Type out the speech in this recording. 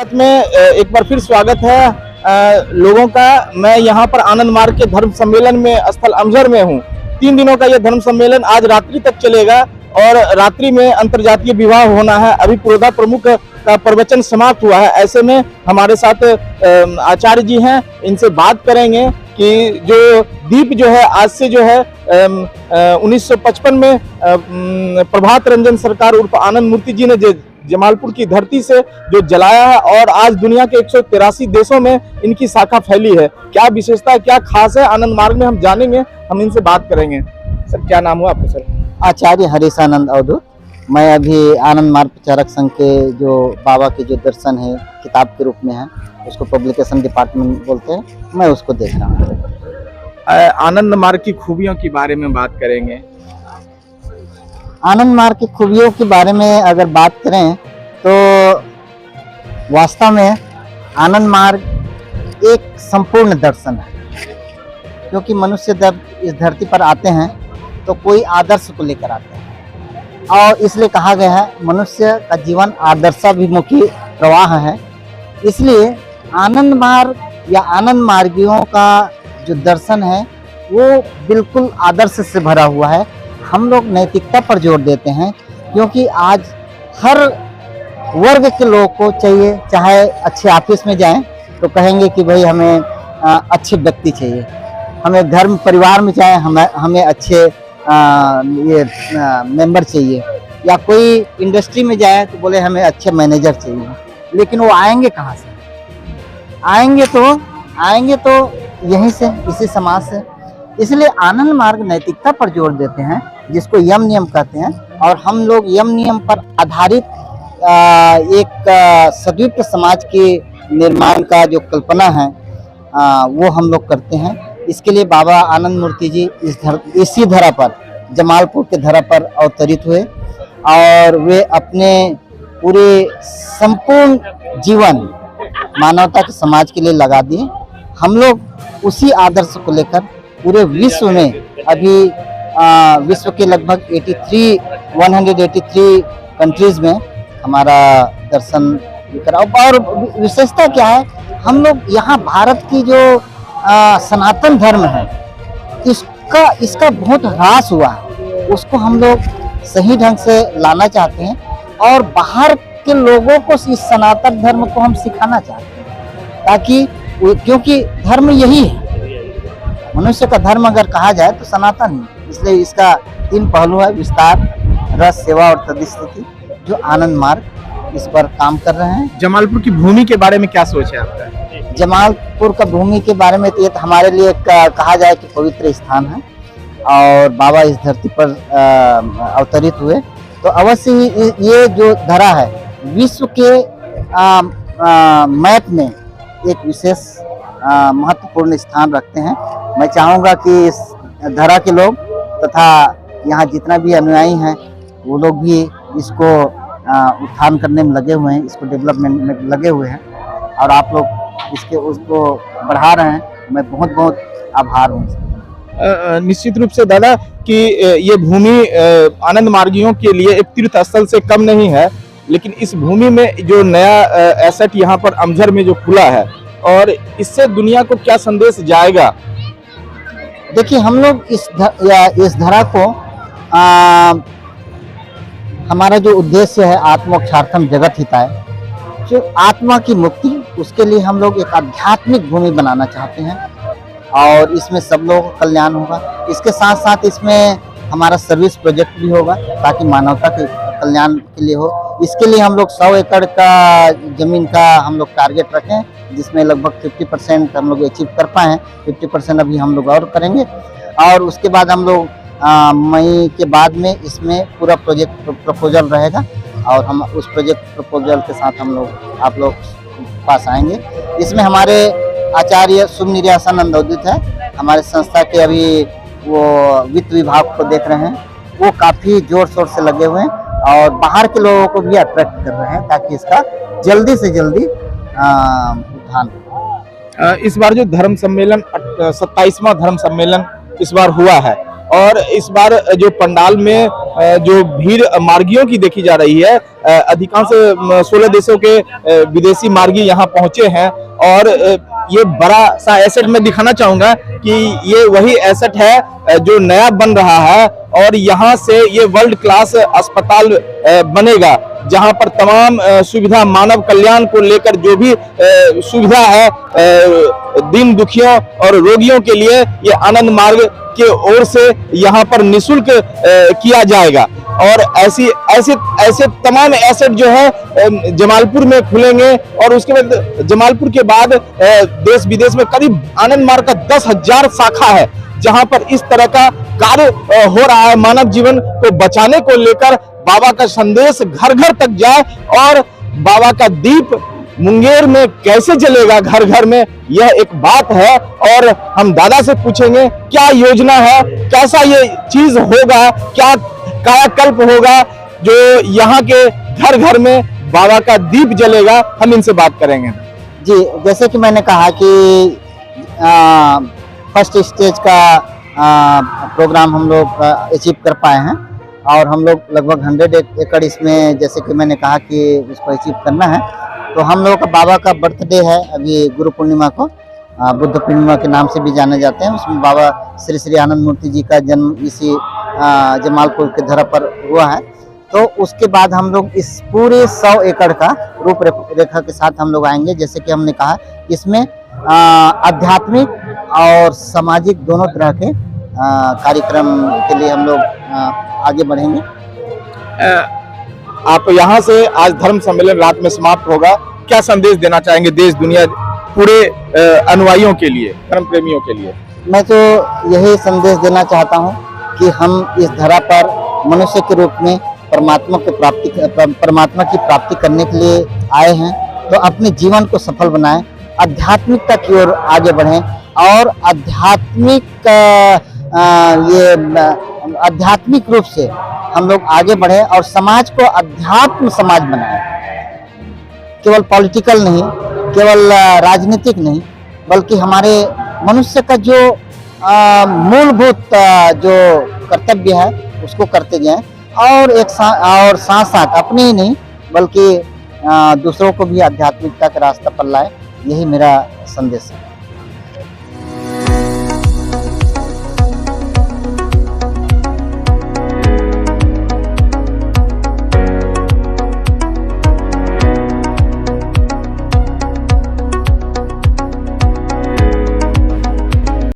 भारत में एक बार फिर स्वागत है लोगों का। मैं यहाँ पर आनंद मार्ग के धर्म सम्मेलन में स्थल अमझर में हूँ। 3 दिनों का यह धर्म सम्मेलन आज रात्रि तक चलेगा और रात्रि में अंतर्जातीय विवाह होना है। अभी पुरोधा प्रमुख का प्रवचन समाप्त हुआ है। ऐसे में हमारे साथ आचार्य जी हैं, इनसे बात करेंगे कि जो दीप जो है आज से जो है 1955 में प्रभात रंजन सरकार उर्फ आनंद मूर्ति जी ने जमालपुर की धरती से जो जलाया है और आज दुनिया के 183 देशों में इनकी शाखा फैली है। क्या विशेषता है, क्या खास है आनंद मार्ग में, हम जानेंगे, हम इनसे बात करेंगे। सर क्या नाम हुआ आपका? सर आचार्य हरीशानंद अवधूत। मैं अभी आनंद मार्ग प्रचारक संघ के जो बाबा के जो दर्शन है किताब के रूप में है, उसको पब्लिकेशन डिपार्टमेंट बोलते हैं, मैं उसको देख रहा हूँ। आनंद मार्ग की खूबियों के बारे में बात करेंगे। आनंद मार्ग की खूबियों के बारे में अगर बात करें तो वास्तव में आनंद मार्ग एक संपूर्ण दर्शन है, क्योंकि मनुष्य जब इस धरती पर आते हैं तो कोई आदर्श को लेकर आते हैं और इसलिए कहा गया है मनुष्य का जीवन आदर्शाभिमुखी प्रवाह है। इसलिए आनंद मार्ग या आनंद मार्गियों का जो दर्शन है वो बिल्कुल आदर्श से भरा हुआ है। हम लोग नैतिकता पर जोर देते हैं, क्योंकि आज हर वर्ग के लोगों को चाहिए, चाहे अच्छे ऑफिस में जाएं तो कहेंगे कि भाई हमें अच्छे व्यक्ति चाहिए, हमें धर्म परिवार में चाहे हमें अच्छे मेंबर चाहिए, या कोई इंडस्ट्री में जाए तो बोले हमें अच्छे मैनेजर चाहिए। लेकिन वो आएंगे कहाँ से? आएंगे तो यहीं से, इसी समाज से। इसलिए आनंद मार्ग नैतिकता पर जोर देते हैं, जिसको यम नियम कहते हैं, और हम लोग यम नियम पर आधारित एक सद्विप्त समाज के निर्माण का जो कल्पना है वो हम लोग करते हैं। इसके लिए बाबा आनंद मूर्ति जी इसी धरा पर, जमालपुर के धरा पर अवतरित हुए और वे अपने पूरे संपूर्ण जीवन मानवता के समाज के लिए लगा दिए। हम लोग उसी आदर्श को लेकर पूरे विश्व में अभी विश्व के लगभग 183 कंट्रीज में हमारा दर्शन करा। और विशेषता क्या है, हम लोग यहाँ भारत की जो सनातन धर्म है इसका बहुत ह्रास हुआ है, उसको हम लोग सही ढंग से लाना चाहते हैं और बाहर के लोगों को इस सनातन धर्म को हम सिखाना चाहते हैं, ताकि क्योंकि धर्म यही है, मनुष्य का धर्म अगर कहा जाए तो सनातन ही। इसलिए इसका 3 पहलू है, विस्तार, रस, सेवा और तदिस्थिति, जो आनंद मार्ग इस पर काम कर रहे हैं। जमालपुर की भूमि के बारे में क्या सोच है आपका? जमालपुर का भूमि के बारे में तो ये हमारे लिए कहा जाए कि पवित्र स्थान है और बाबा इस धरती पर अवतरित हुए, तो अवश्य ही ये जो धरा है विश्व के मैप में एक विशेष महत्वपूर्ण स्थान रखते हैं। मैं चाहूँगा कि इस धरा के लोग तथा यहाँ जितना भी अनुयायी हैं वो लोग भी इसको उत्थान करने में लगे हुए हैं, इसको डेवलपमेंट में लगे हुए हैं, और आप लोग उसको बढ़ा रहे हैं। मैं बहुत बहुत आभार हूँ। निश्चित रूप से दादा कि ये भूमि आनंद मार्गियों के लिए एक तीर्थ स्थल से कम नहीं है, लेकिन इस भूमि में जो नया एसेट यहाँ पर अमझर में जो खुला है और इससे दुनिया को क्या संदेश जाएगा? देखिए, हम लोग इस धरा को हमारा जो उद्देश्य है आत्मोक्षार्थम जगत हिताय, जो आत्मा की मुक्ति, उसके लिए हम लोग एक आध्यात्मिक भूमि बनाना चाहते हैं और इसमें सब लोगों का कल्याण होगा। इसके साथ साथ इसमें हमारा सर्विस प्रोजेक्ट भी होगा ताकि मानवता के कल्याण के लिए हो। इसके लिए हम लोग 100 एकड़ का जमीन का हम लोग टारगेट रखें, जिसमें लगभग 50% हम लोग अचीव कर पाए हैं। 50% अभी हम लोग और करेंगे और उसके बाद हम लोग मई के बाद में इसमें पूरा प्रोजेक्ट प्रपोजल रहेगा और हम उस प्रोजेक्ट प्रपोजल के साथ हम लोग आप लोग पास आएंगे। इसमें हमारे आचार्य शुभ निर्यासानंद अवधूत है, हमारे संस्था के अभी वो वित्त विभाग को देख रहे हैं, वो काफ़ी जोर शोर से लगे हुए हैं और बाहर के लोगों को भी अट्रैक्ट कर रहे हैं ताकि इसका जल्दी से जल्दी उत्थान हो। इस बार जो धर्म सम्मेलन 27वां धर्म सम्मेलन इस बार हुआ है, और इस बार जो पंडाल में जो भीड़ मार्गियों की देखी जा रही है, अधिकांश 16 देशों के विदेशी मार्गी यहाँ पहुंचे हैं। और ये बड़ा सा एसेट मैं दिखाना चाहूंगा कि ये वही एसेट है जो नया बन रहा है, और यहाँ से ये वर्ल्ड क्लास अस्पताल बनेगा, जहां पर तमाम सुविधा, मानव कल्याण को लेकर जो भी सुविधा है दीन दुखियों और रोगियों के लिए, ये आनंद मार्ग के ओर से यहाँ पर निःशुल्क किया जाएगा। और ऐसे तमाम एसेट जो है जमालपुर में खुलेंगे, और उसके बाद जमालपुर के बाद देश विदेश में करीब आनंद मार्ग का 10,000 शाखा है, जहां पर इस तरह का कार्य हो रहा है। मानव जीवन को बचाने को लेकर बाबा का संदेश घर घर तक जाए, और बाबा का दीप मुंगेर में कैसे जलेगा घर घर में, यह एक बात है। और हम दादा से पूछेंगे क्या योजना है, कैसा ये चीज होगा, क्या कायाकल्प होगा जो यहाँ के घर घर में बाबा का दीप जलेगा। हम इनसे बात करेंगे। जी, जैसे कि मैंने कहा कि फर्स्ट स्टेज का प्रोग्राम हम लोग अचीव कर पाए हैं, और हम लोग लगभग 100 एकड़ इसमें, जैसे कि मैंने कहा कि उसको अचीव करना है। तो हम लोगों का बाबा का बर्थडे है अभी गुरु पूर्णिमा को, बुद्ध पूर्णिमा के नाम से भी जाने जाते हैं। उसमें बाबा श्री श्री आनंद मूर्ति जी का जन्म इसी जमालपुर के धरा पर हुआ है। तो उसके बाद हम लोग इस पूरे 100 एकड़ का रूपरेखा के साथ हम लोग आएंगे। जैसे कि हमने कहा, इसमें आध्यात्मिक और सामाजिक दोनों तरह के कार्यक्रम के लिए हम लोग आगे बढ़ेंगे। आप यहाँ से आज धर्म सम्मेलन रात में समाप्त होगा, क्या संदेश देना चाहेंगे देश दुनिया पूरे अनुयायियों के लिए, धर्म प्रेमियों के लिए? मैं तो यही संदेश देना चाहता हूँ कि हम इस धरा पर मनुष्य के रूप में परमात्मा की प्राप्ति करने के लिए आए हैं। तो अपने जीवन को सफल बनाएं, आध्यात्मिकता की ओर आगे बढ़ें, और आध्यात्मिक रूप से हम लोग आगे बढ़े और समाज को अध्यात्म समाज बनाएं। केवल पॉलिटिकल नहीं, केवल राजनीतिक नहीं, बल्कि हमारे मनुष्य का जो मूलभूत जो कर्तव्य है उसको करते जाएं, और साथ साथ अपने ही नहीं बल्कि दूसरों को भी आध्यात्मिकता के रास्ते पर लाए। यही मेरा संदेश है।